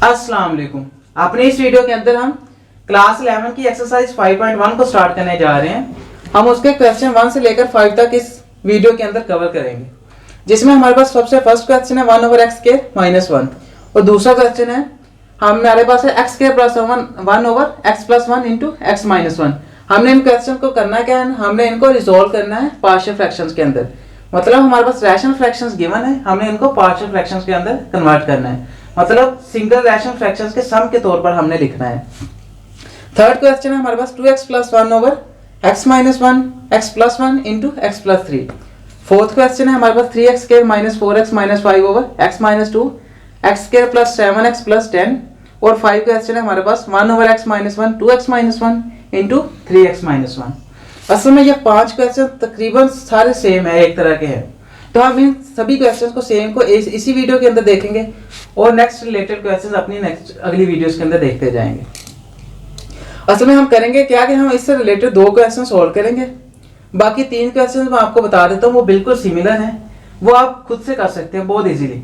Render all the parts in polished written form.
अस्सलाम वालेकुम। अपने इस वीडियो के अंदर हम क्लास 11 की एक्सरसाइज 5.1 को स्टार्ट करने जा रहे हैं। हम उसके क्वेश्चन 1 से लेकर 5 तक इस वीडियो के अंदर कवर करेंगे, जिसमें हमारे पास सबसे फर्स्ट क्वेश्चन है 1/x² - 1 और दूसरा क्वेश्चन है हमारे पास है x² + 1/x+1 × x - 1। हमने इन क्वेश्चन को करना क्या है, हमने इनको रिजोल्व करना है पार्शियल फ्रैक्शंस के अंदर। मतलब हमारे पास रैशनल फ्रैक्शंस गिवन है, हमने इनको पार्शियल फ्रैक्शंस के अंदर कन्वर्ट करना है, मतलब सिंगल रैशनल फ्रैक्शंस के सम के तौर पर हमने लिखना है। थर्ड क्वेश्चन है हमारे पास 2x + 1/x - 1 x+1 × x+3। Fourth question है हमारे पास 3x² - 4x - 5/x - 2 x² + 7x + 10। और 5 क्वेश्चन है हमारे पास 1/x - 1 2x - 1 × 3x - 1। असल में ये 5 क्वेश्चन तकरीबन सारे सेम है, एक तरह के हैं, तो हम इन सभी क्वेश्चंस को सेम को इसी वीडियो के अंदर देखेंगे और नेक्स्ट रिलेटेड क्वेश्चंस अपनी नेक्स्ट अगली वीडियोस के अंदर देखते जाएंगे। असल में हम करेंगे क्या कि हम इससे रिलेटेड 2 क्वेश्चन सॉल्व करेंगे, बाकी 3 क्वेश्चंस मैं आपको बता देता हूँ, वो बिल्कुल सिमिलर हैं, वो आप खुद से कर सकते हैं बहुत इजीली।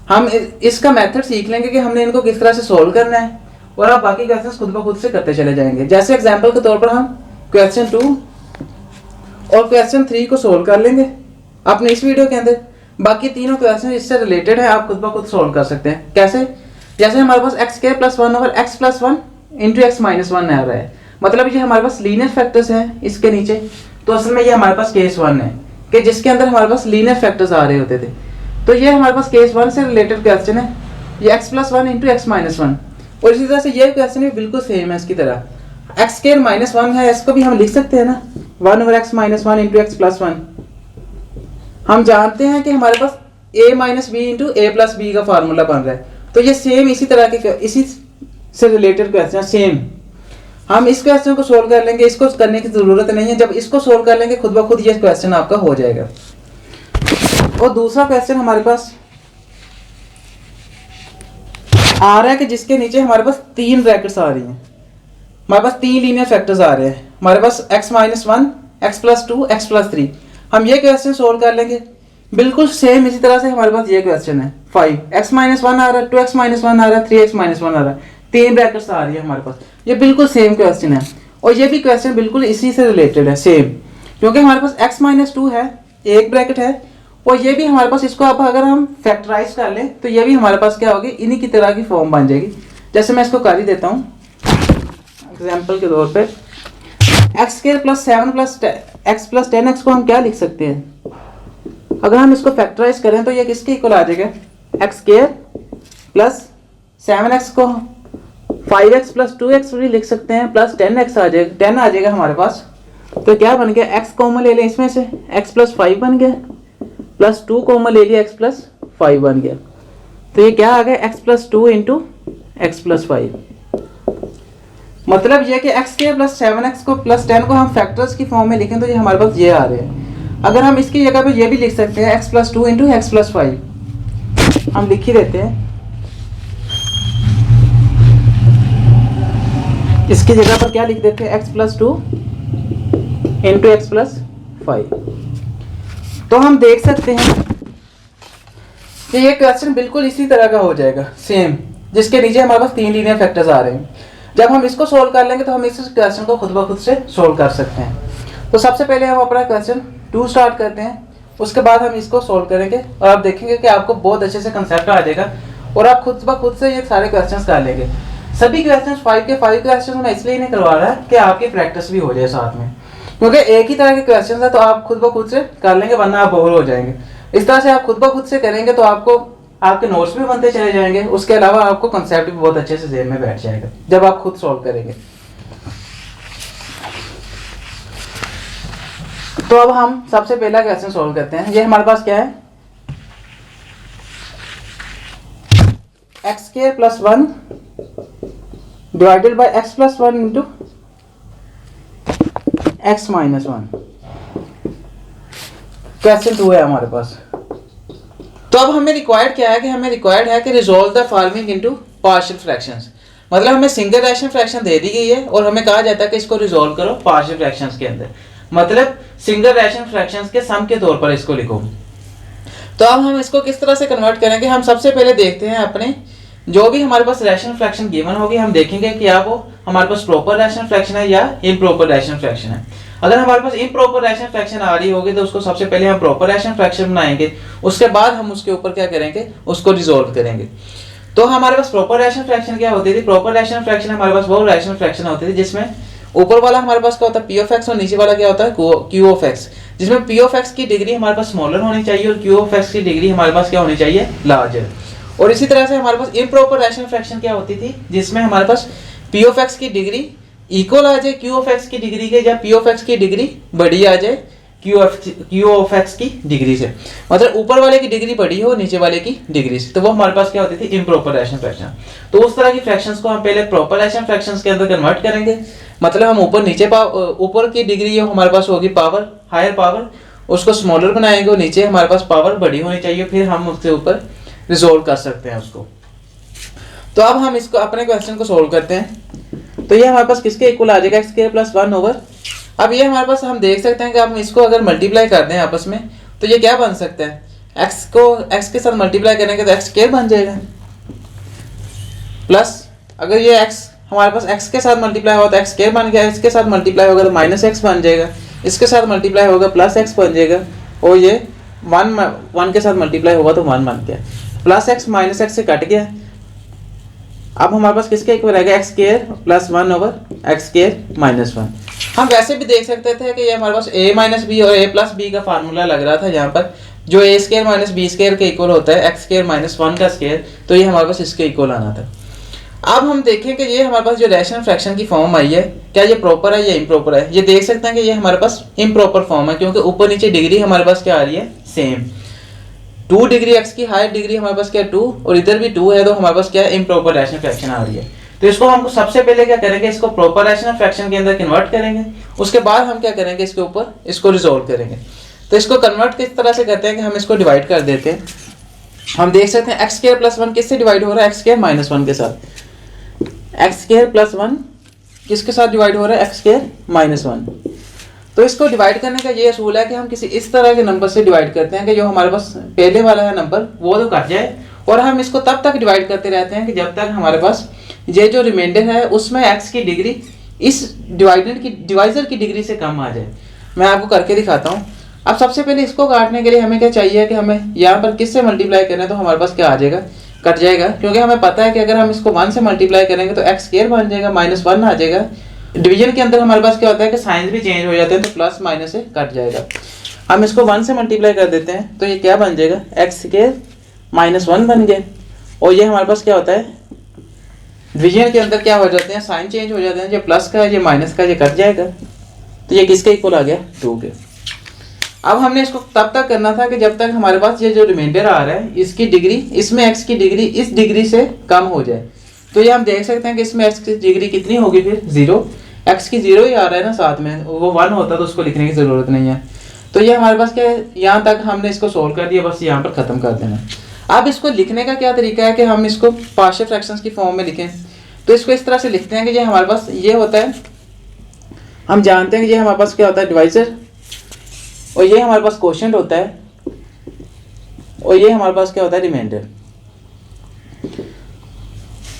हम इसका मेथड सीख लेंगे कि हमने इनको किस तरह से सॉल्व करना है और आप बाकी क्वेश्चंस खुद ब खुद से करते चले जाएंगे। जैसे एग्जांपल के तौर पर हम क्वेश्चन 2 और क्वेश्चन 3 को सॉल्व कर लेंगे अपने इस वीडियो के अंदर। बाकी तीनों क्वेश्चन इससे रिलेटेड है, आप खुद ब खुद सॉल्व कर सकते हैं। कैसे? जैसे हमारे पास x² + 1/x+1 × x - 1 आ रहा है, मतलब ये हमारे पास लीनियर फैक्टर्स हैं इसके नीचे। तो असल में ये हमारे पास केस 1 है कि जिसके अंदर हमारे पास लीनियर फैक्टर्स आ रहे होते थे, तो ये हमारे पास केस 1 से रिलेटेड क्वेश्चन है, ये x+1 × x - 1। और इसी तरह से ये क्वेश्चन भी बिल्कुल सेम है इसकी तरह, x² - 1 है, इसको भी हम लिख सकते हैं ना 1/x - 1 × x+1। हम जानते हैं कि हमारे पास a - b × a + b का फार्मूला बन रहा है, तो ये सेम इसी तरह के इसी से रिलेटेड क्वेश्चन सेम। हम इस क्वेश्चन को सोल्व कर लेंगे, इसको करने की जरूरत नहीं है, जब इसको सोल्व कर लेंगे खुद ब खुद ये क्वेश्चन आपका हो जाएगा। और दूसरा क्वेश्चन हमारे पास आ रहा है कि जिसके नीचे हमारे पास 3 ब्रैकेट्स आ रही हैं, हमारे पास 3 लीनियर फैक्टर्स आ रहे हैं, हमारे पास x - 1 x+2 x+3। हम ये क्वेश्चन सोल्व कर लेंगे बिल्कुल सेम इसी तरह से। हमारे पास ये क्वेश्चन है 5x - 1 आ रहा है, 2x - 1 आ रहा है, 3x - 1 आ रहा है, 3 ब्रैकेट्स आ रही है हमारे पास, ये बिल्कुल सेम क्वेश्चन है। और ये भी क्वेश्चन बिल्कुल इसी से रिलेटेड है सेम, क्योंकि हमारे पास x - 2 है, एक ब्रैकेट है, और ये भी हमारे पास, इसको अब अगर हम फैक्टराइज कर लें तो ये भी हमारे पास क्या होगी, इन्हीं की तरह की फॉर्म बन जाएगी। जैसे मैं इसको कर ही देता हूँ एग्जाम्पल के तौर पर, x² + 7 + x + 10x को हम क्या लिख सकते हैं, अगर हम इसको फैक्टराइज करें तो ये किसके इक्वल आ जाएगा, x² + 7x को 5x + 2x भी लिख सकते हैं, प्लस 10x आ जाएगा, 10 आ जाएगा हमारे पास। तो क्या बन गया, x कॉमन ले लें इसमें से, x + 5 बन गया, प्लस 2 कॉमन ले लिया, x + 5 बन गया। तो ये क्या आ गया, x + 2 × x + 5। मतलब ये कि x² + 7x को प्लस 10 को हम फैक्टर्स की फॉर्म में लिखें तो ये हमारे पास ये आ रहे हैं। अगर हम इसकी जगह पे ये भी लिख सकते हैं x + 2 × x + 5, हम लिख ही देते हैं, इसकी जगह पर क्या लिख देते हैं, x + 2 × x + 5। तो हम देख सकते हैं कि ये क्वेश्चन बिल्कुल इसी तरह का हो जाएगा सेम, जिसके नीचे हमारे पास 3 लीनियर फैक्टर्स आ रहे हैं। जब हम इसको सोल्व कर लेंगे तो हम इस क्वेश्चन को खुद ब खुद से सोल्व कर सकते हैं। तो सबसे पहले हम अपना क्वेश्चन 2 स्टार्ट करते हैं, उसके बाद हम इसको सोल्व करेंगे और आप देखेंगे कि आपको बहुत अच्छे से कंसेप्ट आ जाएगा और आप खुद ब खुद से ये सारे क्वेश्चंस कर लेंगे। सभी क्वेश्चंस 5 के 5 क्वेश्चंस मैं इसलिए नहीं करवा रहा कि आपकी प्रैक्टिस भी हो जाए साथ में, क्योंकि एक ही तरह के क्वेश्चंस है तो आप खुद ब खुद से कर लेंगे, वरना आप बोर हो जाएंगे। इस तरह से आप खुद ब खुद से करेंगे तो आपको आपके नोट्स भी बनते चले जाएंगे, उसके अलावा आपको कंसेप्ट भी बहुत अच्छे से ज़हन में बैठ जाएगा जब आप खुद सॉल्व करेंगे। तो अब हम सबसे पहला क्वेश्चन सॉल्व करते हैं। ये हमारे पास क्या है, x² + 1 divided by x + 1 × x - 1। Question 2 है हमारे पास। तो अब हमें रिक्वायर्ड क्या है कि हमें रिक्वायर्ड है कि resolve the following into partial fractions. मतलब हमें सिंगल रैशनल फ्रैक्शन दे दी गई है और हमें कहा जाता है कि इसको रिजोल्व करो पार्शियल फ्रैक्शंस के अंदर, मतलब सिंगल रैशनल फ्रैक्शंस के सम के तौर पर इसको लिखो। तो अब हम इसको किस तरह से कन्वर्ट करेंगे, हम सबसे पहले देखते हैं अपने जो भी हमारे पास रैशनल फ्रैक्शन गिवन होगी हम देखेंगे कि क्या वो हमारे पास प्रॉपर रैशनल फ्रैक्शन है या इम्प्रॉपर रैशनल फ्रैक्शन है। अगर हमारे पास इम्प्रॉपर रैशनल फ्रैक्शन आ रही होगी तो उसको सबसे पहले हम प्रॉपर रैशनल फ्रैक्शन बनाएंगे, उसके बाद हम उसके ऊपर क्या करेंगे, उसको रिजोल्व करेंगे। तो हमारे पास प्रॉपर रैशनल फ्रैक्शन क्या होती थी, प्रॉपर रैशनल फ्रैक्शन हमारे पास वो रैशनल फ्रैक्शन होती थी जिसमें ऊपर वाला हमारे पास क्या होता है पी ऑफ एक्स और नीचे वाला क्या होता है क्यू ऑफ एक्स, जिसमें पी ऑफ एक्स की डिग्री हमारे पास स्मॉलर होनी चाहिए और क्यू ऑफ एक्स की डिग्री हमारे पास क्या होनी चाहिए, लार्जर। और इसी तरह से हमारे पास इम्प्रॉपर रैशनल फ्रैक्शन क्या होती थी, जिसमें हमारे पास पी ऑफ एक्स की डिग्री इक्वल आ जाए क्यू ऑफ एक्स की डिग्री के, या पी ऑफ एक्स की डिग्री बड़ी आ जाए क्यू ऑफ एक्स की डिग्री से, मतलब ऊपर वाले की डिग्री बड़ी हो नीचे वाले की डिग्री से, तो वो हमारे पास क्या होती थी, इम्प्रॉपर रैशनल फ्रैक्शन। तो उस तरह की फ्रैक्शंस को हम पहले प्रॉपर रैशनल फ्रैक्शंस के अंदर कन्वर्ट करेंगे, मतलब हम ऊपर की डिग्री हमारे पास होगी पावर, हायर पावर, उसको स्मॉलर बनाएंगे और नीचे हमारे पास पावर बड़ी होनी चाहिए, फिर हम उसके ऊपर रिजोल्व कर सकते हैं उसको। तो अब हम इसको अपने क्वेश्चन को सोल्व करते हैं। तो ये हमारे पास किसके इक्वल आ जाएगा, एक्स स्क्वायर प्लस 1 ओवर, अब ये हमारे पास हम देख सकते हैं कि हम इसको अगर मल्टीप्लाई कर दें आपस में तो ये क्या बन सकता है, एक्स को एक्स के साथ मल्टीप्लाई करेंगे तो एक्स स्क्वायर बन जाएगा, प्लस अगर ये एक्स हमारे पास एक्स के साथ मल्टीप्लाई होगा तो एक्स स्क्वायर बन गया, इसके साथ मल्टीप्लाई होगा तो माइनस एक्स बन जाएगा, इसके साथ मल्टीप्लाई होगा प्लस एक्स बन जाएगा, और ये वन के साथ मल्टीप्लाई होगा तो 1 बन गया, प्लस एक्स माइनस एक्स से कट गया। अब हमारे पास किसके इक्वल रहेगा, x square plus 1 over x square minus 1। हम वैसे भी देख सकते थे कि ये हमारे पास a माइनस बी और a प्लस बी का फार्मूला लग रहा था, यहाँ पर जो a square minus b square के इक्वल होता है एक्स स्क्वायर माइनस 1 का स्क्वायर, तो ये हमारे पास इसके इक्वल आना था। अब हम देखें कि ये हमारे पास जो रैशनल फ्रैक्शन की फॉर्म आई है, क्या ये प्रॉपर है या इम्प्रॉपर है। ये देख सकते हैं कि ये हमारे पास इम्प्रॉपर फॉर्म है, क्योंकि ऊपर नीचे डिग्री हमारे पास क्या आ रही है, सेम 2 डिग्री एक्स की हायर डिग्री हमारे पास क्या 2 और इधर भी 2 है, तो हमारे पास क्या है, इम्प्रॉपर रैशनल फ्रैक्शन आ रही है। तो इसको हम सबसे पहले क्या करेंगे, इसको प्रॉपर रैशनल फ्रैक्शन के अंदर कन्वर्ट करेंगे, उसके बाद हम क्या करेंगे, इसके ऊपर इसको रिजोल्व करेंगे। तो इसको कन्वर्ट किस तरह से करते हैं कि हम इसको डिवाइड कर देते हैं। हम देख सकते हैं एक्स स्क्वायर प्लस 1 किससे डिवाइड हो रहा है, एक्स स्क्वायर माइनस 1 के साथ। एक्स स्क्वायर प्लस 1 किसके साथ डिवाइड हो रहा है, एक्स स्क्वायर माइनस 1। तो इसको डिवाइड करने का ये असूल है कि हम किसी इस तरह के नंबर से डिवाइड करते हैं कि जो हमारे पास पहले वाला है नंबर वो तो कट जाए, और हम इसको तब तक डिवाइड करते रहते हैं कि जब तक हमारे पास ये जो रिमाइंडर है उसमें x की डिग्री इस डिवाइजर की डिग्री से कम आ जाए। मैं आपको करके दिखाता हूँ। अब सबसे पहले इसको काटने के लिए हमें क्या चाहिए कि हमें यहाँ पर किससे मल्टीप्लाई करना है, तो हमारे पास क्या आ जाएगा, कट जाएगा, क्योंकि हमें पता है कि अगर हम इसको 1 से मल्टीप्लाई करेंगे तो एक्स स्क्वायर बन जाएगा, माइनस 1 आ जाएगा। डिवीजन के अंदर हमारे पास क्या होता है कि साइंस भी चेंज हो जाते हैं, तो प्लस माइनस से कट जाएगा। हम इसको 1 से मल्टीप्लाई कर देते हैं तो ये क्या बन जाएगा, एक्स स्क्वायर माइनस 1 बन गया। और ये हमारे पास क्या होता है, डिवीजन के अंदर क्या हो जाते हैं, साइन चेंज हो जाते हैं, जो प्लस का है ये माइनस का ये कट जाएगा, तो ये किसके इक्वल आ गया, 2 के। अब हमने इसको तब तक करना था कि जब तक हमारे पास ये जो रिमाइंडर आ रहा है इसकी डिग्री, इसमें एक्स की डिग्री इस डिग्री से कम हो जाए। तो ये हम देख सकते हैं कि इसमें एक्स की डिग्री कितनी होगी, फिर 0, एक्स की 0 ही आ रहा है ना साथ में, वो 1 होता तो उसको लिखने की ज़रूरत नहीं है। तो ये हमारे पास क्या है, यहाँ तक हमने इसको सोल्व कर दिया, बस यहाँ पर ख़त्म कर देना। अब इसको लिखने का क्या तरीका है कि हम इसको पार्शियल फ्रैक्शंस की फॉर्म में लिखें। तो इसको इस तरह से लिखते हैं कि ये हमारे पास ये होता है, हम जानते हैं कि ये हमारे पास क्या होता है, डिवाइजर, और ये हमारे पास कोशेंट होता है, और ये हमारे पास क्या होता है, रिमाइंडर।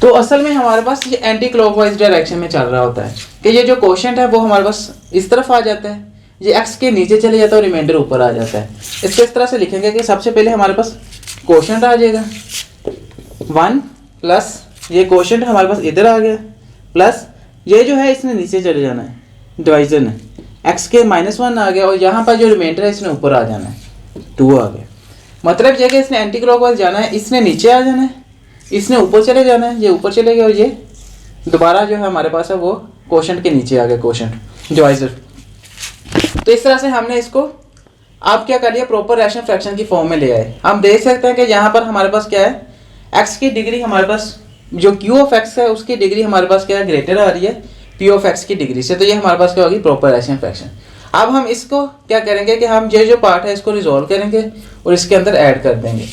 तो असल में हमारे पास ये एंटी क्लॉकवाइज डायरेक्शन में चल रहा होता है कि ये जो कोशेंट है वो हमारे पास इस तरफ आ जाता है, ये एक्स के नीचे चले जाता है और रिमाइंडर ऊपर आ जाता है। इसको इस तरह से लिखेंगे कि सबसे पहले हमारे पास कोशेंट आ जाएगा 1 प्लस ये कोशेंट हमारे पास इधर आ गया, प्लस ये जो है इसने नीचे चले जाना है, डिवाइजर ने एक्स के -1 आ गया, और यहाँ पर जो रिमाइंडर है इसने ऊपर आ जाना है, 2 आ गया। मतलब ये कि इसने एंटी क्लॉकवाइज जाना है, इसने नीचे आ जाना है, इसने ऊपर चले जाना है, ये ऊपर चले गया, और ये दोबारा जो है हमारे पास है वो कोशेंट के नीचे आ गया, कोशेंट डिवाइजर। तो इस तरह से हमने इसको आप क्या कर लिया, प्रॉपर रैशनल फ्रैक्शन की फॉर्म में ले आए। हम देख सकते हैं कि यहाँ पर हमारे पास क्या है, एक्स की डिग्री हमारे पास जो क्यू ऑफ एक्स है उसकी डिग्री हमारे पास क्या है, ग्रेटर आ रही है पी ऑफ एक्स की डिग्री से। तो ये हमारे पास क्या होगी, प्रॉपर रैशनल फ्रैक्शन। अब हम इसको क्या करेंगे कि हम ये जो पार्ट है इसको रिजॉल्व करेंगे और इसके अंदर ऐड कर देंगे।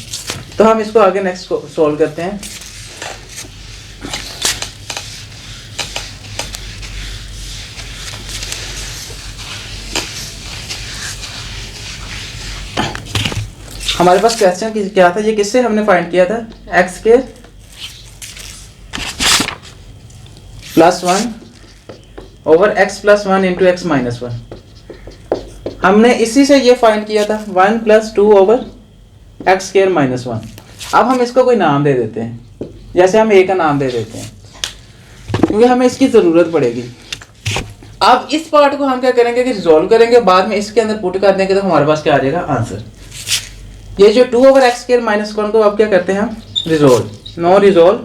तो हम इसको आगे नेक्स्ट सोल्व करते हैं। हमारे पास क्वेश्चन क्या था, ये किससे हमने फाइंड किया था, x square plus 1 over x plus 1 into x minus 1। हमने इसी से ये फाइंड किया था 1 plus 2 over x square minus 1। अब हम इसको कोई नाम दे देते हैं, जैसे हम a का नाम दे देते हैं क्योंकि हमें इसकी ज़रूरत पड़ेगी। अब इस पार्ट को हम क्या करेंगे कि रिजॉल्व करेंगे, बाद में इसके अंदर पुट कर देंगे तो हमारे पास क्या आ जाएगा आंसर। ये जो 2 ओवर एक्स स्क्वायर माइनस 1 को अब क्या करते हैं हम resolve, no resolve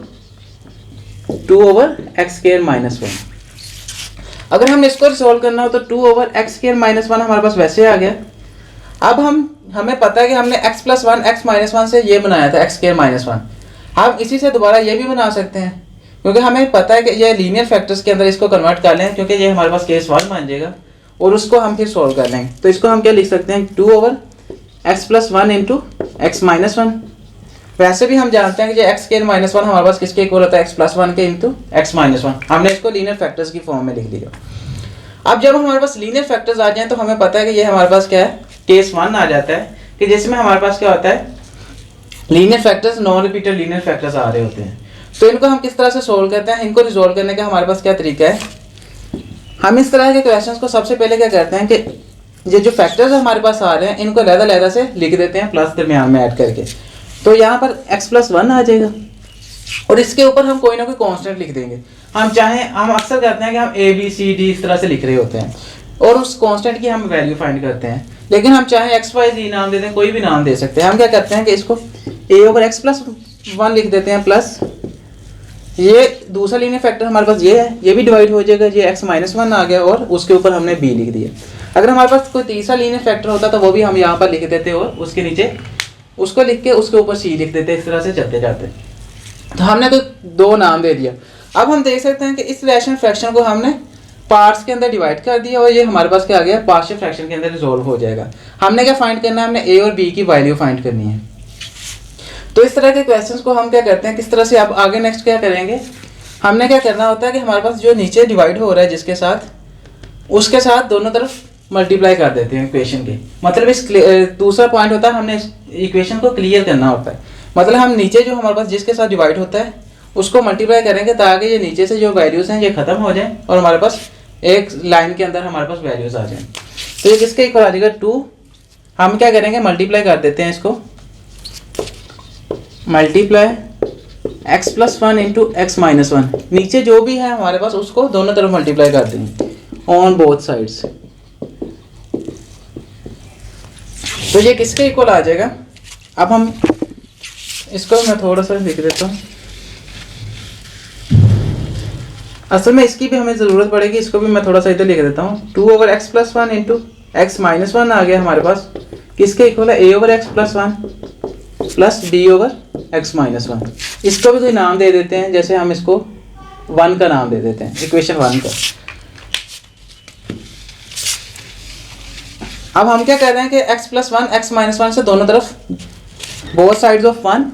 2 over x square minus 1। अगर हम इसको रिजॉल्व करना हो तो 2 ओवर एक्स स्क्वायर माइनस 1 हमारे पास वैसे आ गया। अब हमें पता है कि हमने x प्लस 1 एक्स माइनस 1 से ये बनाया था एक्स स्क्वायर माइनस 1। हम इसी से दोबारा ये भी बना सकते हैं क्योंकि हमें पता है कि ये लीनियर फैक्टर्स के अंदर इसको कन्वर्ट कर लें क्योंकि ये हमारे पास केस 1 बन जाएगा और उसको हम फिर सॉल्व कर लेंगे। तो इसको हम क्या लिख सकते हैं 2 over x plus 1 into x minus 1। वैसे भी हम जानते हैं कि ये एक्स स्क्वायर माइनस 1 हमारे पास किसके इक्वल होता है एक्स प्लस 1 के इंटू एक्स माइनस 1। हमने इसको लीनियर फैक्टर्स की फॉर्म में लिख दिया। अब जब हमारे पास लीनियर फैक्टर्स आ जाएं तो हमें पता है कि ये हमारे पास क्या है केस 1 आ जाता है कि जिसमें हमारे पास क्या होता है linear factors non repeated linear factors आ रहे होते हैं। तो इनको हम किस तरह से सोल्व करते हैं, इनको रिजॉल्व करने का हमारे पास क्या तरीका है। हम इस तरह के क्वेश्चंस को सबसे पहले क्या करते हैं कि ये जो फैक्टर्स हमारे पास आ रहे हैं इनको लहदा से लिख देते हैं प्लस दरमियान में ऐड करके। तो यहाँ पर x प्लस 1 आ जाएगा और इसके ऊपर हम कोई ना कोई कांस्टेंट लिख देंगे। हम अक्सर करते हैं कि हम a b c d इस तरह से लिख रहे होते हैं और उस कांस्टेंट की हम वैल्यू फाइंड करते हैं। लेकिन हम चाहे x y z नाम दे दें, कोई भी नाम दे सकते हैं। हम क्या करते हैं कि इसको a ओवर x प्लस 1 लिख देते हैं प्लस ये दूसरा लीनियर फैक्टर हमारे पास ये है, ये भी डिवाइड हो जाएगा, ये x माइनस 1 आ गया और उसके ऊपर हमने b लिख दिया। अगर हमारे पास कोई तीसरा लीनियर फैक्टर होता तो वो भी हम यहाँ पर लिख देते और उसके नीचे उसको लिख के उसके ऊपर c लिख देते, इस तरह से चलते जाते। तो हमने तो 2 नाम दे दिया। अब हम देख सकते हैं कि इस रैशनल फ्रैक्शन को हमने पार्ट्स के अंदर डिवाइड कर दिया और ये हमारे पास क्या आ गया पार्शियल फ्रैक्शन के अंदर रिजॉल्व हो जाएगा। हमने क्या फाइंड करना है, हमने a और b की वैल्यू फाइंड करनी है। तो इस तरह के क्वेश्चंस को हम क्या करते हैं किस तरह से अब आगे नेक्स्ट क्या करेंगे, हमने क्या करना होता है कि हमारे पास जो नीचे डिवाइड हो रहा है जिसके साथ उसके साथ दोनों तरफ मल्टीप्लाई कर देते हैं इक्वेशन के। मतलब इस दूसरा पॉइंट होता है हमने इक्वेशन को क्लियर करना होता है। मतलब हम नीचे जो हमारे पास जिसके साथ डिवाइड होता है उसको मल्टीप्लाई करेंगे ताकि ये नीचे से जो वैल्यूज हैं ये खत्म हो जाएं और हमारे पास एक लाइन के अंदर हमारे पास वैल्यूज आ जाएं। तो ये किसके इक्वल आ जाएगा 2। हम क्या करेंगे मल्टीप्लाई कर देते हैं इसको, multiply x plus 1 into x minus 1। नीचे जो भी है हमारे पास उसको दोनों तरफ मल्टीप्लाई कर देंगे ऑन बोथ साइड्स। तो ये किसके इक्वल आ जाएगा। अब हम इसको मैं थोड़ा सा लिख देता हूँ, असल में इसकी भी हमें ज़रूरत पड़ेगी, इसको भी मैं थोड़ा सा इधर लिख देता हूँ। 2 over x plus 1 into x minus 1 आ गया हमारे पास, किसके इक्वल है a over x plus 1 plus b over x minus 1। इसको भी कोई नाम दे देते हैं, जैसे हम इसको 1 का नाम दे देते हैं, इक्वेशन 1 का। अब हम क्या कर रहे हैं कि x प्लस 1 एक्स माइनस 1 से दोनों तरफ बोथ साइड्स ऑफ 1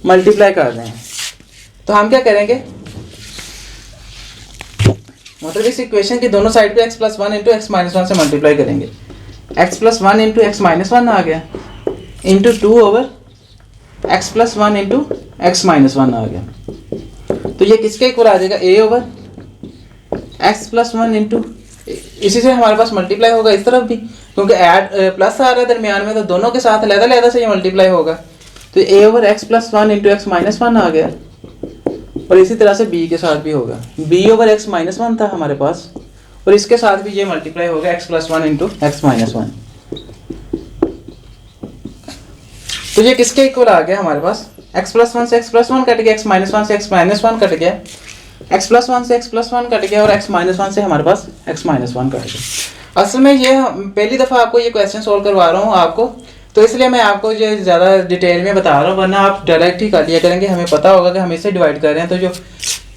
मल्टीप्लाई कर रहे हैं। तो हम क्या करेंगे मतलब इस इक्वेशन की दोनों साइड पे x plus 1 into x minus 1 से मल्टीप्लाई करेंगे। x plus 1 into x minus 1 आ गया into 2 over x plus 1 into x minus 1 आ गया। तो ये किसके इक्वल आ जाएगा a over x plus 1 into, इसी से हमारे पास मल्टीप्लाई होगा इस तरफ भी क्योंकि ऐड प्लस आ रहा है दरमियान में, तो दोनों के साथ अलग-अलग से ये मल्टीप्लाई होगा। तो a over x plus 1 into x minus 1 आ गया और इसी तरह से b के साथ भी होगा। b ओवर एक्स माइनस 1 था हमारे पास और इसके साथ भी ये मल्टीप्लाई होगा x plus 1 into x minus 1। तो ये किसके इक्वल आ गया हमारे पास, x प्लस 1 से x प्लस 1 कट गया, x माइनस 1 से x माइनस 1 कट गया, x प्लस 1 से x प्लस 1 कट गया और x माइनस 1 से हमारे पास x माइनस 1 कट गया। असल में ये पहली दफ़ा आपको ये क्वेश्चन सोल्व करवा रहा हूँ आपको, तो इसलिए मैं आपको ये ज़्यादा डिटेल में बता रहा हूँ, वरना आप डायरेक्ट ही कर लिया करेंगे। हमें पता होगा कि हम इसे डिवाइड कर रहे हैं तो जो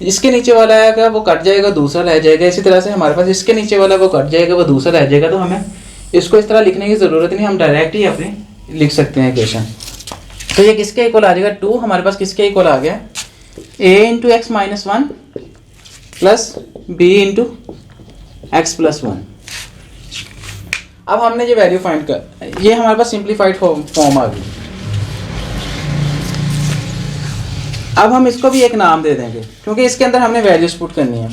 इसके नीचे वाला है वो कट जाएगा, दूसरा रह जाएगा। इसी तरह से हमारे पास इसके नीचे वाला वो कट जाएगा, वो दूसरा रह जाएगा। तो हमें इसको इस तरह लिखने की ज़रूरत नहीं, हम डायरेक्ट ही अपने लिख सकते हैं इक्वेशन। तो ये किसके इक्वल आ जाएगा 2 हमारे पास किसके इक्वल आ गया a into x minus 1 plus b into x plus 1। अब हमने ये वैल्यू फाइंड कर, ये हमारे पास सिंप्लीफाइड फॉर्म आ गई। अब हम इसको भी एक नाम दे देंगे क्योंकि इसके अंदर हमने वैल्यूज पुट करनी है।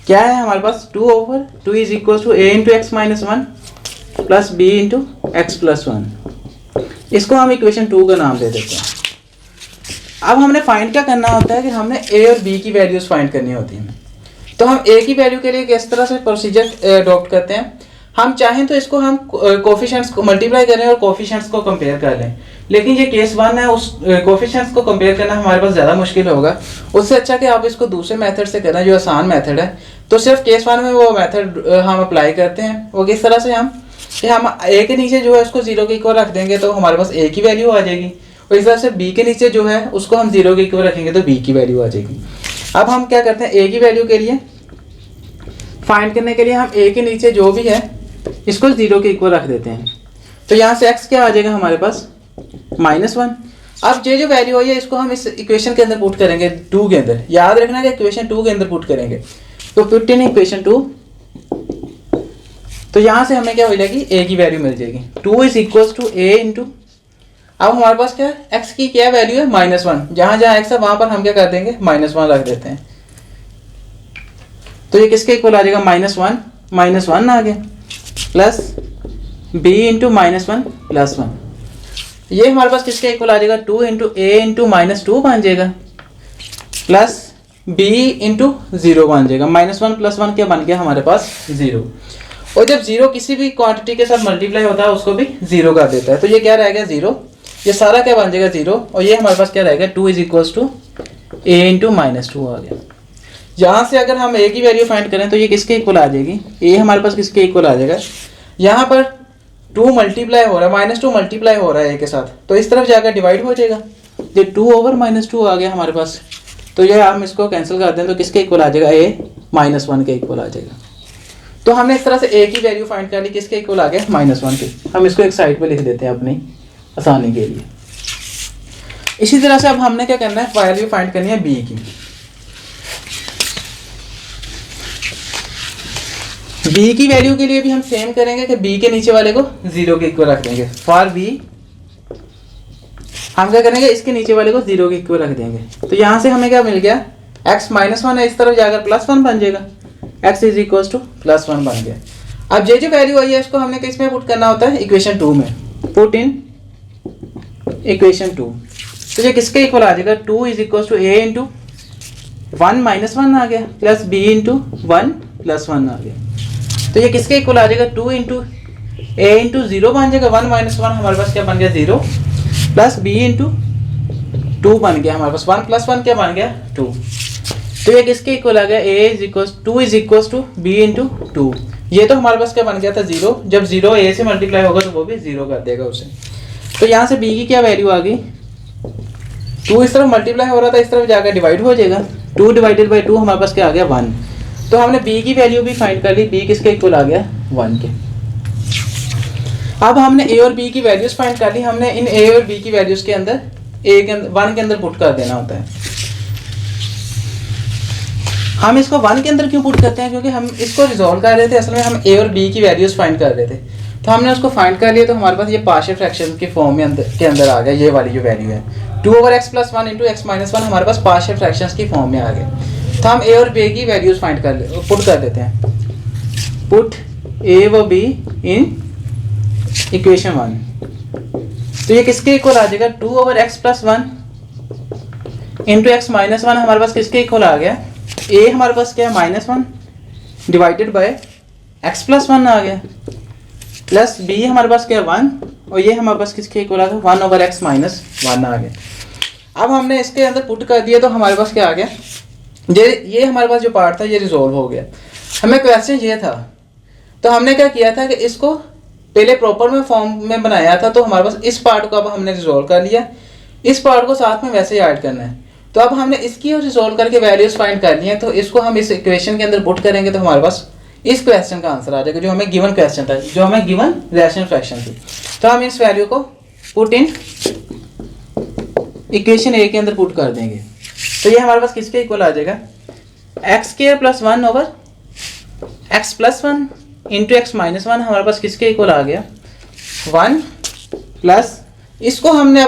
क्या है हमारे पास 2/2 is equal to a into x minus 1 plus b into x plus 1। इसको हम इक्वेशन 2 का नाम दे देते हैं। अब हमने फाइंड क्या करना होता है कि हमने a और b की वैल्यूज फाइंड करनी होती हैं। तो हम a की वैल्यू के लिए किस तरह से प्रोसीजर अडॉप्ट करते हैं, हम चाहें तो इसको हम कोफिशिएंट्स को मल्टीप्लाई करें और कोफिशिएंट्स को कंपेयर कर लें, लेकिन ये केस 1 है, उस कोफिशिएंट्स को कंपेयर करना हमारे पास ज़्यादा मुश्किल होगा। उससे अच्छा कि आप इसको दूसरे मेथड से करना जो आसान मेथड है। तो सिर्फ केस 1 में वो मेथड हम अप्लाई करते हैं। वो किस तरह से हम a के नीचे जो है उसको 0 के इक्वल रख देंगे तो हमारे पास a की वैल्यू आ जाएगी, और इस तरह से b के नीचे जो है उसको हम 0 के इक्वल रखेंगे तो b की वैल्यू आ जाएगी। अब हम क्या करते हैं, a की वैल्यू के लिए फाइंड करने के लिए हम a के नीचे जो भी है इसको 0 के इक्वल रख देते हैं। तो यहाँ से x क्या आ जाएगा हमारे पास -1। अब ये जो वैल्यू है इसको हम इस इक्वेशन के अंदर पुट करेंगे 2 के अंदर। याद रखना कि इक्वेशन 2 के अंदर पुट करेंगे। तो पुट इन इक्वेशन 2, तो यहाँ से हमें क्या हो जाएगी, a की वैल्यू मिल जाएगी। 2 is equal to a into, अब हमारे पास क्या है, x की क्या वैल्यू है -1। जहाँ जहाँ x है वहाँ पर हम क्या कर देंगे -1 रख देते हैं। तो ये किसके इक्वल आ जाएगा -1 आ गया प्लस b इंटू -1 प्लस 1। ये हमारे पास किसके इक्वल आ जाएगा 2 इंटू a इंटू -2 बन जाएगा प्लस b इंटू 0 बन जाएगा। -1 प्लस 1 क्या बन गया हमारे पास 0। और जब 0 किसी भी क्वांटिटी के साथ मल्टीप्लाई होता है उसको भी 0 कर देता है। तो ये क्या रहेगा 0, ये सारा क्या बन जाएगा 0, और ये हमारे पास क्या रहेगा 2 is equal to a into -2 आ गया। यहाँ से अगर हम a की वैल्यू फाइंड करें तो ये किसके इक्वल आ जाएगी, a हमारे पास किसके इक्वल आ जाएगा, यहाँ पर 2 मल्टीप्लाई हो रहा है, -2 मल्टीप्लाई हो रहा है a के साथ, तो इस तरफ जाकर डिवाइड हो जाएगा। ये 2/-2 आ गया हमारे पास। तो ये हम इसको कैंसिल कर दें तो किसके इक्वल आ जाएगा, a -1 के इक्वल आ जाएगा। तो हमने इस तरह से a की वैल्यू फाइंड कर ली, किसके इक्वल आ गया -1 के। हम इसको एक साइड पे लिख देते हैं अपनी आसानी के लिए। इसी तरह से अब हमने क्या करना है, वैल्यू फाइंड करनी है b की। b की वैल्यू के लिए भी हम सेम करेंगे कि b के नीचे वाले को 0 के इक्वल रख देंगे। फॉर b हम क्या करेंगे, इसके नीचे वाले को 0 के इक्वल रख देंगे। तो यहाँ से हमें क्या मिल गया, x -1 है, इस तरफ जाकर +1 बन जाएगा, x इज इक्वल टू +1 बन गया। अब ये जो वैल्यू आई है इसको हमने किस में पुट करना होता है, इक्वेशन 2 में। पुट इन इक्वेशन 2, तो ये किसके इक्वल आ जाएगा, 2 is equal to a into 1 -1 आ गया प्लस b इंटू 1 प्लस 1 आ गया। तो ये किसके इक्वल आ जाएगा, 2 इंटू a इंटू 0 बन जाएगा, 1 -1 हमारे पास क्या बन गया 0, प्लस b इंटू 2 बन गया हमारे पास 1 प्लस 1 क्या बन गया 2। तो ये किसके इक्वल आ गया, a is equal to b into 2। ये तो हमारे पास क्या बन गया था 0, जब 0 a से मल्टीप्लाई होगा तो वो भी 0 कर देगा उसे। तो यहाँ से b की क्या वैल्यू आ गई, 2 इस तरफ मल्टीप्लाई हो रहा था, इस तरफ जाकर डिवाइड हो जाएगा, 2 डिवाइडेड बाई 2 हमारे पास क्या आ गया 1। तो हमने b की वैल्यू भी फाइंड कर ली, b किसके इक्वल आ गया 1 के। अब हमने a और b की वैल्यूज फाइंड कर ली, हमने इन a और b की वैल्यूज के अंदर 1 के अंदर पुट कर देना होता है। हम इसको 1 के अंदर क्यों पुट करते हैं, क्योंकि हम इसको रिजॉल्व कर रहे थे, असल में हम a और b की वैल्यूज फाइंड कर रहे थे। तो हमने उसको फाइंड कर लिया, तो हमारे पास ये पार्शियल फ्रैक्शन के फॉर्म में के अंदर आ गया। ये वाली जो वैल्यू है 2/x + 1 इंटू x -1 हमारे पास पार्शियल फ्रैक्शंस की फॉर्म में आ गए। तो हम a और b की वैल्यूज फाइंड पुट कर देते हैं। पुट a व b इन इक्वेशन 1। तो ये किसके इक्वल आ जाएगा, 2/x + 1 इंटू x -1 हमारे पास किसके इक्वल आ गया, a हमारे पास क्या है -1 डिवाइडेड बाय x + 1 आ गया, प्लस b हमारे पास क्या है 1, और ये हमारे पास किसके इक्वल आ गया 1/x - 1 आ गया। अब हमने इसके अंदर पुट कर दिया तो हमारे पास क्या आ गया, ये हमारे पास जो पार्ट था ये रिजोल्व हो गया। हमें क्वेश्चन ये था, तो हमने क्या किया था कि इसको पहले प्रॉपर में फॉर्म में बनाया था, तो हमारे पास इस पार्ट को अब हमने रिजोल्व कर लिया, इस पार्ट को साथ में वैसे ही ऐड करना है। तो अब हमने इसकी रिजोल्व करके वैल्यूज फाइंड कर ली हैं, तो इसको हम इस इक्वेशन के अंदर पुट करेंगे तो हमारे पास इस क्वेश्चन का आंसर आ जाएगा, जो हमें गिवन क्वेश्चन था, जो हमें गिवन रैशनल फ्रैक्शन थी। तो हम इस वैल्यू को पुट इन इक्वेशन ए के अंदर पुट कर देंगे। तो ये हमारे पास किसके इक्वल आ जाएगा, x² + 1/x + 1 इंटू x -1 हमारे पास किसके इक्वल आ गया 1 प्लस इसको हमने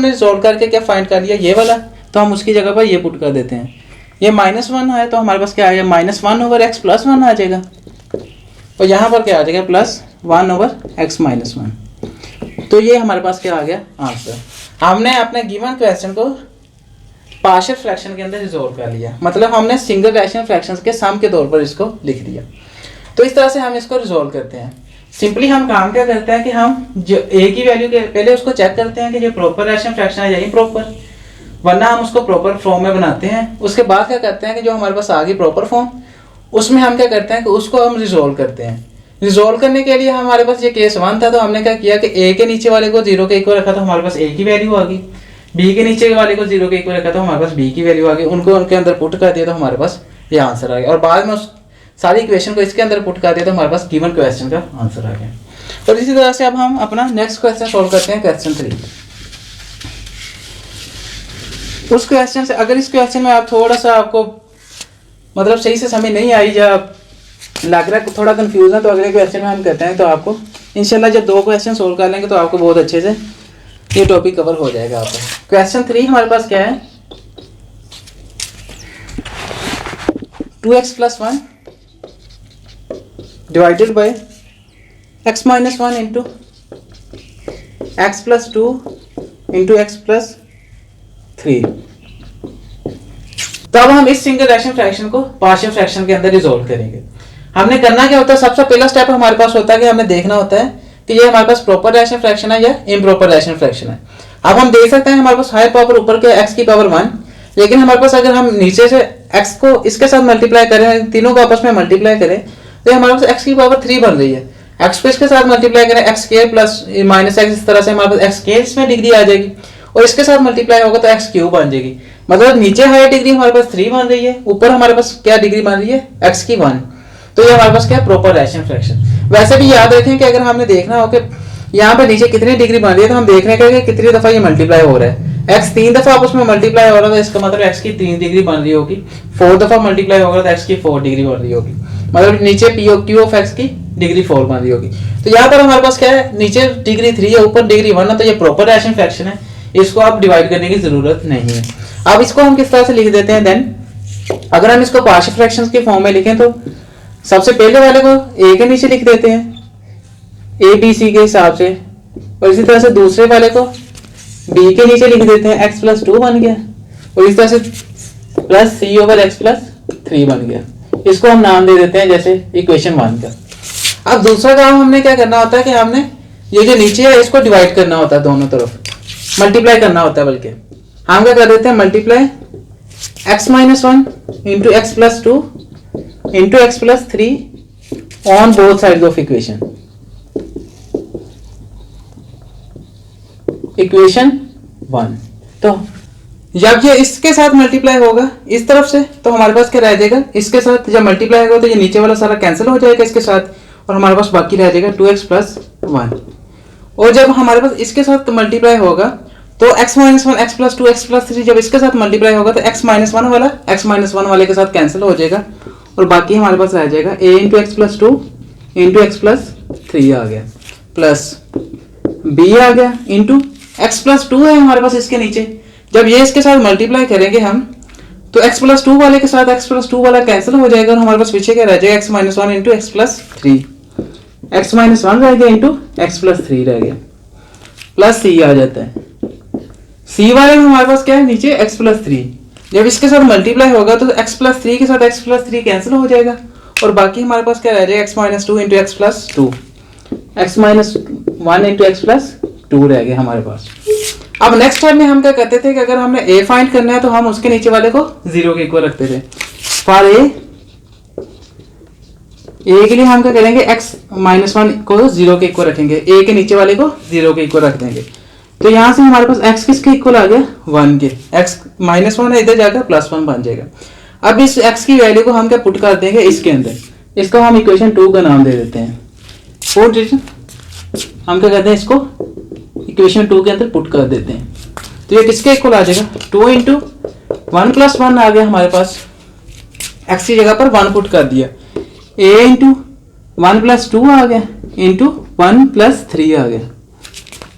रिजोल्व करके क्या फाइंड कर लिया, ये वाला तो हम उसकी जगह पर ये पुट कर देते हैं। ये -1 है तो हमारे पास क्या आ जाएगा, -1/x + 1 आ जाएगा, और यहाँ पर क्या आ जाएगा, +1/x - 1। तो ये हमारे पास क्या आ गया, आंसर। हमने अपने गिवन क्वेश्चन को पार्शियल फ्रैक्शन के अंदर रिजोल्व कर लिया, मतलब हमने सिंगल रैशनल फ्रैक्शंस के सम के तौर पर इसको लिख दिया। तो इस तरह से हम इसको रिजोल्व करते हैं। सिंपली हम काम क्या करते हैं कि हम जो ए की वैल्यू के पहले उसको चेक करते हैं कि जो प्रॉपर रैशनल फ्रैक्शन है या इम्प्रॉपर, वरना हम उसको प्रॉपर फॉर्म में बनाते हैं। उसके बाद क्या करते हैं कि जो हमारे पास आ गई प्रॉपर फॉर्म, उसमें हम क्या करते हैं कि उसको हम रिजोल्व करते हैं। रिजोल्व करने के लिए हमारे पास ये केस 1 था, तो हमने क्या किया कि ए के नीचे वाले को 0 के इक्वल रखा, तो हमारे पास ए की वैल्यू आ गई। बी के नीचे वाले को 0 के इक्वल रखा, तो हमारे पास बी की वैल्यू आ गई। उनको उनके अंदर पुट कर दिया तो हमारे पास ये आंसर आ गया, और बाद में उस सारी इक्वेशन को इसके अंदर पुट कर दिया तो हमारे पास गिवन क्वेश्चन का आंसर आ गया। और इसी तरह से अब हम अपना नेक्स्ट क्वेश्चन सोल्व करते हैं, क्वेश्चन 3। उस क्वेश्चन से अगर इस क्वेश्चन में आप थोड़ा सा आपको मतलब सही से समझ नहीं आई या लग रहा है थोड़ा कंफ्यूज है, तो अगले क्वेश्चन में हम कहते हैं तो आपको इंशाल्लाह जब 2 क्वेश्चन सोल्व कर लेंगे तो आपको बहुत अच्छे से ये टॉपिक कवर हो जाएगा आपका। क्वेश्चन 3 हमारे पास क्या है, 2x + 1 divided by x - 1 into x + 2 into x + 3। तो अब हम इस सिंगल रैशनल फ्रैक्शन को पार्शियल फ्रैक्शन के अंदर रिजोल्व करेंगे। हमने करना क्या होता है, सबसे पहला स्टेप हमारे पास होता है कि हमें देखना होता है कि ये हमारे पास प्रॉपर रैशनल फ्रैक्शन है या इम्प्रॉपर रैशनल फ्रैक्शन है। अब हम देख सकते हैं हमारे पास हायर पावर ऊपर के x की पावर 1, लेकिन हमारे पास अगर हम नीचे से x को इसके साथ मल्टीप्लाई करें, तीनों को आपस में मल्टीप्लाई करें, तो हमारे पास x की पावर 3 बन रही है। x को इसके साथ मल्टीप्लाई करें x² + -x, इस तरह से हमारे पास x² इसमें डिग्री आ जाएगी, और इसके साथ मल्टीप्लाई होगा तो x³ बन जाएगी। मतलब नीचे हायर डिग्री हमारे पास 3 बन रही है, ऊपर हमारे पास क्या डिग्री बन रही है, x की 1। तो ये हमारे पास क्या है, प्रॉपर रैशनल फ्रैक्शन। वैसे भी याद रखें कि अगर हमने देखना हो कि यहाँ पे नीचे कितनी डिग्री बन रही है, तो हम देख रहे हैं कि कितनी दफा ये मल्टीप्लाई हो रहा है। x 3 दफा आपस में मल्टीप्लाई हो रहा है, तो इसका मतलब x की 3 डिग्री बन रही होगी। 4 दफा मल्टीप्लाई होगा तो x की 4 डिग्री बन रही होगी, मतलब नीचे Q ऑफ x की डिग्री 4 बन रही होगी। तो यहाँ पर हमारे पास क्या है, नीचे डिग्री 3 है, ऊपर डिग्री 1 है, तो ये प्रॉपर रैशनल फ्रैक्शन है, इसको आप डिवाइड करने की जरूरत नहीं है। अब इसको हम किस तरह से लिख देते हैं, देन अगर हम इसको पार्शियल फ्रैक्शंस के फॉर्म में लिखें तो सबसे पहले वाले को a के नीचे लिख देते हैं a b c के हिसाब से, और इसी तरह से दूसरे वाले को b के नीचे लिख देते हैं, x + 2 बन गया, और इस तरह से +c/x + 3 बन गया। इसको हम नाम दे देते हैं जैसे इक्वेशन 1 का। अब दूसरा काम हमने क्या करना होता है कि हमने ये जो नीचे है इसको डिवाइड करना होता है, दोनों तरफ मल्टीप्लाई करना होता है। बल्कि हम क्या कर देते हैं, multiply x - 1 into x + 2 into x + 3 on both sides of equation 1। तो जब ये इसके साथ मल्टीप्लाई होगा इस तरफ से, तो हमारे पास क्या रह जाएगा, इसके साथ जब मल्टीप्लाई होगा तो ये नीचे वाला सारा कैंसिल हो जाएगा इसके साथ, और हमारे पास बाकी रह जाएगा 2x + 1। और जब हमारे पास इसके साथ मल्टीप्लाई होगा तो x - 1 x + 2 x + 3 जब इसके साथ मल्टीप्लाई होगा तो x - 1 वाला x - 1 वाले के साथ कैंसिल हो जाएगा, और बाकी हमारे पास रह जाएगा a × x + 2 × x + 3 आ गया, प्लस b आ गया इंटू x + 2 है हमारे पास इसके नीचे। जब ये इसके साथ मल्टीप्लाई करेंगे हम तो x + 2 वाले के साथ x + 2 वाला कैंसिल हो जाएगा, और हमारे पास पीछे क्या रह जाएगा, x - 1 × x + 3, x - 1 रह गया इंटू x + 3 रह गया, प्लस c आ जाता है। c वाले में हमारे पास क्या है, नीचे x + 3, जब इसके साथ मल्टीप्लाई होगा तो x + 3 के साथ x + 3 कैंसिल हो जाएगा, और बाकी हमारे पास क्या रह जाएगा, x - 2 × x + 2, x - 1 × x + 2 रह गया हमारे पास। अब नेक्स्ट स्टेप में हम क्या करते थे कि अगर हमने a फाइंड करना है तो हम उसके नीचे वाले को 0 के इक्वल रखते थे। फॉर a के लिए हम क्या करेंगे, x - 1 को 0 के इक्वल रखेंगे, a के नीचे वाले को 0 के इक्वल रख देंगे। तो यहाँ से हमारे पास x किसके इक्वल आ गया, 1 के, x - 1 है इधर जाकर +1 बन जाएगा। अब इस x की वैल्यू को हम क्या पुट कर देंगे इसके अंदर, इसको हम इक्वेशन 2 का नाम दे देते हैं। हम क्या करते हैं, इसको इक्वेशन 2 के अंदर पुट कर देते हैं, तो ये किसके इक्वल आ जाएगा, 2 × 1 + 1 आ गया हमारे पास, x की जगह पर 1 पुट कर दिया, a × 1 + 2 आ गया इंटू 1 + 3 आ गया,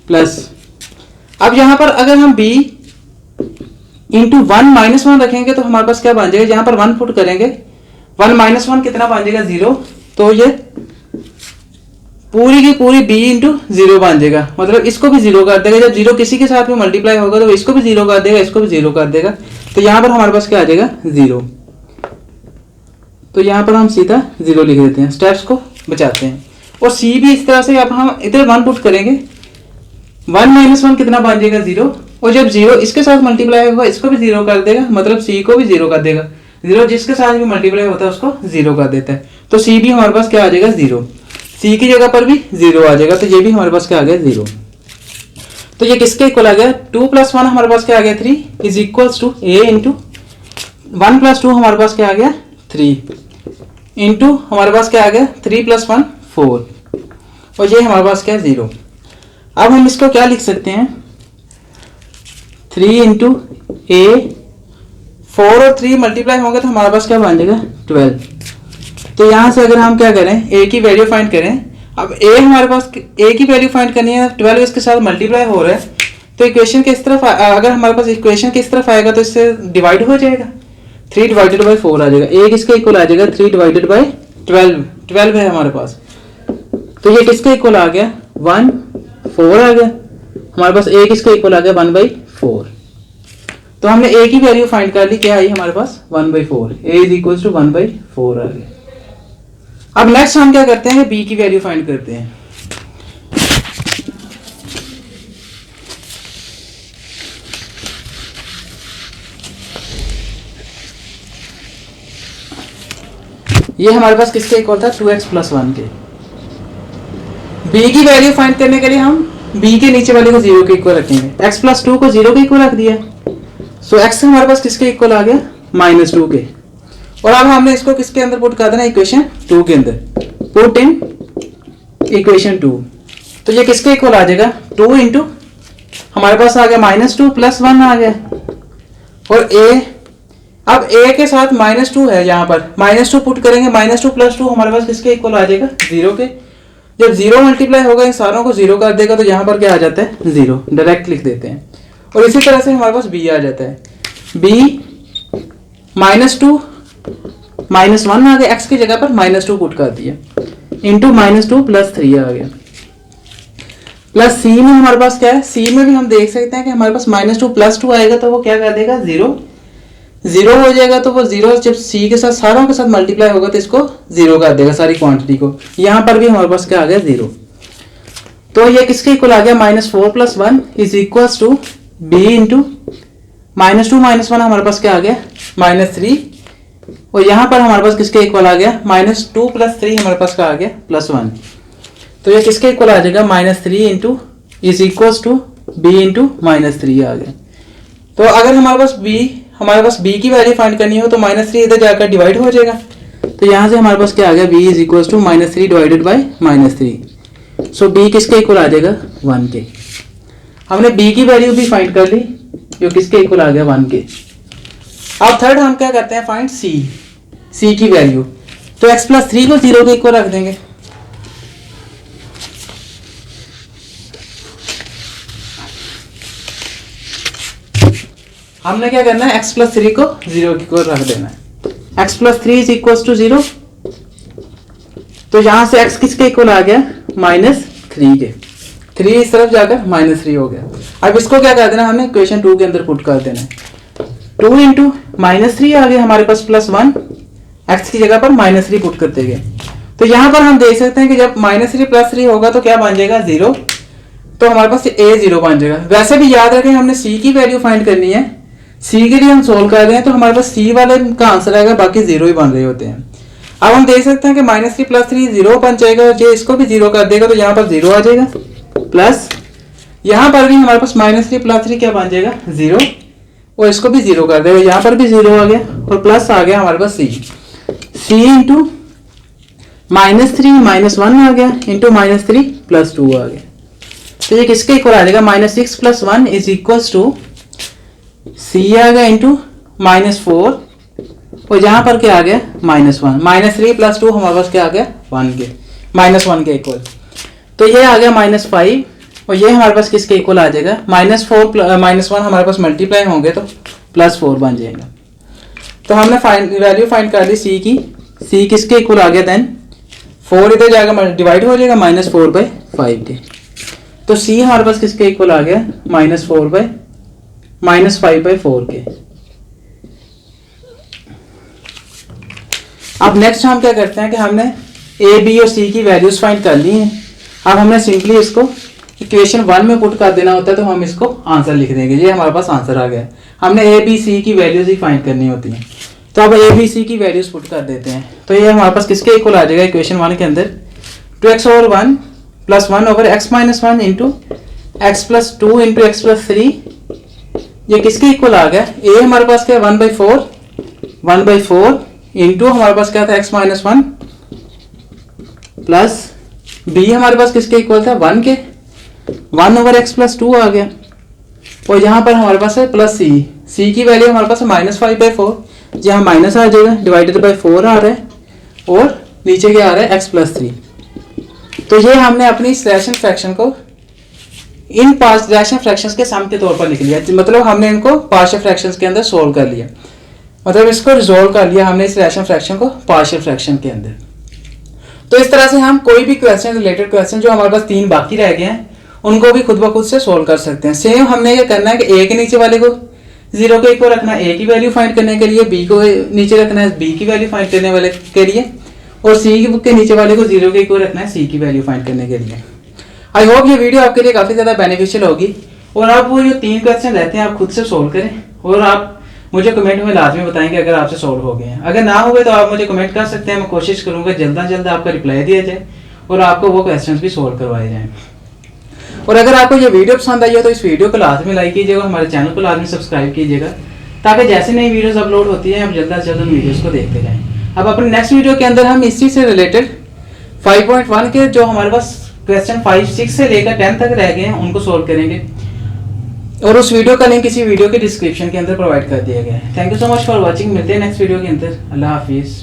प्लस अब यहां पर अगर हम b इंटू 1 माइनस 1 रखेंगे तो हमारे पास क्या बन जाएगा, जहां पर 1 पुट करेंगे 1 माइनस 1 कितना बन जाएगा 0, तो ये पूरी की पूरी b इंटू 0 बन जाएगा, मतलब इसको भी 0 कर देगा। जब 0 किसी के साथ में मल्टीप्लाई होगा तो इसको भी 0 कर देगा, इसको भी 0 कर देगा, तो यहाँ पर हमारे पास क्या आ जाएगा 0। तो यहाँ पर हम सीधा 0 लिख देते हैं, स्टेप्स को बचाते हैं। और c भी इस तरह से, अब हम इधर 1 पुट करेंगे 1 माइनस 1 कितना बन जाएगा 0, और जब 0 इसके साथ मल्टीप्लाई होगा इसको भी 0 कर देगा, मतलब c को भी 0 कर देगा। 0 जिसके साथ भी मल्टीप्लाई होता है उसको 0 कर देता है, तो c भी हमारे पास क्या आ जाएगा 0, c की जगह पर भी 0 आ जाएगा, तो ये भी हमारे पास क्या आ गया 0। तो ये किसके इक्वल आ गया, 2 + 1 हमारे पास क्या आ गया 3 is equals to a into 1 + 2 हमारे पास क्या आ गया 3 इंटू हमारे पास क्या आ गया 3 + 1 4, और ये हमारे पास क्या है 0। अब हम इसको क्या लिख सकते हैं, 3 इंटू a, 4 और 3 मल्टीप्लाई होंगे तो हमारे पास क्या बन जाएगा 12। तो यहाँ से अगर हम क्या करें a की वैल्यू फाइंड करें, अब a हमारे पास a की वैल्यू फाइंड करनी है, 12 इसके साथ मल्टीप्लाई हो रहा है, तो इक्वेशन किस तरफ, अगर हमारे पास इक्वेशन किस तरफ आएगा तो इससे डिवाइड हो जाएगा, 3 / 4 आ जाएगा। a किसके इक्वल आ जाएगा 3 / 12 है हमारे पास, तो ये किसके इक्वल आ गया 1 4 आ गया हमारे पास, a किसके इक्वल आ गया 1/4। तो हमने a की वैल्यू फाइंड कर ली, क्या आई हमारे पास 1/4, a इज इक्वल टू 1/4 आ गया। अब नेक्स्ट हम क्या करते हैं, b की वैल्यू फाइंड करते हैं। ये हमारे पास किसके इक्वल था 2x + 1 के। b की वैल्यू फाइंड करने के लिए हम b के नीचे वाले को 0 के इक्वल रखेंगे, x + 2 को 0 के इक्वल रख दिया, सो x हमारे पास किसके इक्वल आ गया -2 के। और अब हमने इसको किसके अंदर पुट कर देना, इक्वेशन 2 के अंदर, पुट इन इक्वेशन 2। तो ये किसके इक्वल आ जाएगा 2 इंटू हमारे पास आ गया -2 + 1 आ गया, और a, अब a के साथ -2 है, यहाँ पर -2 पुट करेंगे, -2 + 2 हमारे पास किसके इक्वल आ जाएगा 0 के। जब 0 मल्टीप्लाई होगा इन सारों को 0 कर देगा, तो यहाँ पर क्या आ जाता है 0, डायरेक्ट लिख देते हैं। और इसी तरह से हमारे पास b आ जाता है, b -2 -1 आ गया, x की जगह पर -2 पुट कर दिया, इंटू -2 + 3 आ गया, प्लस c में हमारे पास क्या है, c में भी हम देख सकते हैं कि हमारे पास -2 + 2 आएगा, तो वो क्या कर देगा 0 हो जाएगा, तो वो 0 जब c के साथ सारों के साथ मल्टीप्लाई होगा तो इसको 0 कर देगा, सारी क्वांटिटी को। यहाँ पर भी हमारे पास क्या आ गया 0। तो ये किसके इक्वल आ गया -4 + 1 is equals to b into -2 - 1 हमारे पास क्या आ गया -3, और यहाँ पर हमारे पास किसके इक्वल आ गया -2 + 3 हमारे पास क्या आ गया +1। तो ये किसके इक्वल आ जाएगा -3 into is equals to b into -3 आ गया। तो अगर हमारे पास b की वैल्यू फाइंड करनी हो तो -3 इधर जाकर डिवाइड हो जाएगा, तो यहाँ से हमारे पास क्या आ गया b is equals to -3 / -3। So b किसके इक्वल आ जाएगा 1 के। हमने b की वैल्यू भी फाइंड कर ली, जो किसके इक्वल आ गया 1 के। अब थर्ड हम क्या करते हैं, फाइंड c की वैल्यू। तो x + 3 को 0 के इक्वल रख देंगे, हमने क्या करना है x + 3 को 0 के इक्वल रख देना है, x + 3 इज इक्वल्स टू 0। तो यहां से x किसके इक्वल आ गया -3 के, 3 इस तरफ जाकर -3 हो गया। अब इसको क्या कर देना, हमें इक्वेशन 2 के अंदर पुट कर देना है, 2 इंटू -3 आ गया हमारे पास +1, x की जगह पर -3 पुट करते गए। तो यहाँ पर हम देख सकते हैं कि जब -3 + 3 होगा तो क्या बन जाएगा 0, तो हमारे पास a 0 बन जाएगा। वैसे भी याद रखें हमने c की वैल्यू फाइंड करनी है, c के लिए हम सोल्व कर रहे हैं, तो हमारे पास c वाले का आंसर आएगा, बाकी 0 ही बन रहे होते हैं। अब हम देख सकते हैं कि -3 + 3 0 बन जाएगा, जो इसको भी 0 कर देगा तो यहाँ पर 0 आ जाएगा, प्लस यहाँ पर भी हमारे पास -3 + 3 क्या बन जाएगा 0, और इसको भी 0 कर देगा, यहाँ पर भी 0 आ गया, और प्लस आ गया हमारे पास c इंटू -3 - 1 आ गया, इंटू -3 + 2 आ गया। तो ये किसके इक्वल आ जाएगा -6 + 1 इज इक्वल्स टू c आ गया इंटू -4, और यहाँ पर क्या आ गया -1, -3 + 2 हमारे पास क्या आ गया 1 के, -1 के इक्वल। तो ये आ गया -5, और ये हमारे पास किसके इक्वल आ जाएगा -4 - 1 हमारे पास मल्टीप्लाई होंगे तो प्लस 4 बन जाएगा। तो हमने वैल्यू फाइंड कर ली सी की। सी किसके इक्वल आ गया देन 4 इधर जाएगा डिवाइड हो जाएगा -4/5 के। तो सी हमारे पास किसके इक्वल आ गया -5/4 के। अब नेक्स्ट हम क्या करते हैं कि हमने ए बी और सी की वैल्यूज फाइंड कर ली हैं। अब हमने सिंपली इसको इक्वेशन 1 में पुट कर देना होता है, तो हम इसको आंसर लिख देंगे। ये हमारे पास आंसर आ गया। हमने ए बी सी की वैल्यूज ही फाइंड करनी होती हैं। तो अब ए बी सी की वैल्यूज पुट कर देते हैं। तो ये हमारे पास किसके इक्वल आ जाएगा इक्वेशन 1 के अंदर 2x/1 + 1/x-1 into x + 2 into x + 3। ये किसके इक्वल आ गया? ए हमारे पास क्या 1/4 इंटू हमारे पास क्या था x-1 प्लस बी हमारे पास किसके इक्वल था 1 के 1/x + 2 आ गया। और यहाँ पर हमारे पास है प्लस सी की वैल्यू हमारे पास है -5/4, जहाँ माइनस आ जाएगा डिवाइडेड बाय 4 आ रहा है और नीचे क्या आ रहा है x + 3। तो ये हमने अपनी रैशनल फ्रैक्शन को इन रैशनल फ्रैक्शंस के सम के तौर पर लिख लिया। मतलब हमने इनको पार्शियल फ्रैक्शंस के अंदर सोल्व कर लिया, मतलब इसको रिजोल्व कर लिया हमने इस रैशनल फ्रैक्शन को पार्शियल फ्रैक्शन के अंदर। तो इस तरह से हम कोई भी क्वेश्चन रिलेटेड क्वेश्चन जो हमारे पास 3 बाकी रह गए हैं उनको भी खुद ब खुद से सोल्व कर सकते हैं। सेम हमने ये करना है कि ए के नीचे वाले को 0 के इक्वल रखना है ए की वैल्यू फाइंड करने के लिए, बी को नीचे रखना है बी की वैल्यू फाइंड करने वाले के लिए, और सी के नीचे वाले को 0 के इक्वल रखना है सी की वैल्यू फाइंड करने के लिए। आई होप ये वीडियो आपके लिए काफ़ी ज़्यादा बेनिफिशियल होगी। और आप वो जो 3 क्वेश्चन रहते हैं आप खुद से सोल्व करें और आप मुझे कमेंट में लाजमी बताएंगे अगर आपसे सोल्व हो गए हैं। अगर ना हुए तो आप मुझे कमेंट कर सकते हैं, मैं कोशिश करूंगा जल्द से जल्द आपका रिप्लाई दिया जाए और आपको वो क्वेश्चंस भी सोल्व करवाए जाएं। और अगर आपको ये वीडियो पसंद आई हो तो इस वीडियो को लाजमी लाइक कीजिएगा, हमारे चैनल को लाजमी सब्सक्राइब कीजिएगा, ताकि जैसे नई वीडियोस अपलोड होती हैं आप जल्द से जल्द उन वीडियोस को देखते जाएं। अब अपने नेक्स्ट वीडियो के अंदर हम इसी से रिलेटेड 5.1 के जो हमारे पास क्वेश्चन 5, 6 से लेकर 10 तक रह गए हैं उनको सोल्व करेंगे, और उस वीडियो का लिंक इसी वीडियो के डिस्क्रिप्शन के अंदर प्रोवाइड कर दिया गया है। Thank you so much for watching. मिलते हैं नेक्स्ट वीडियो के अंदर। अल्लाह हाफिज़।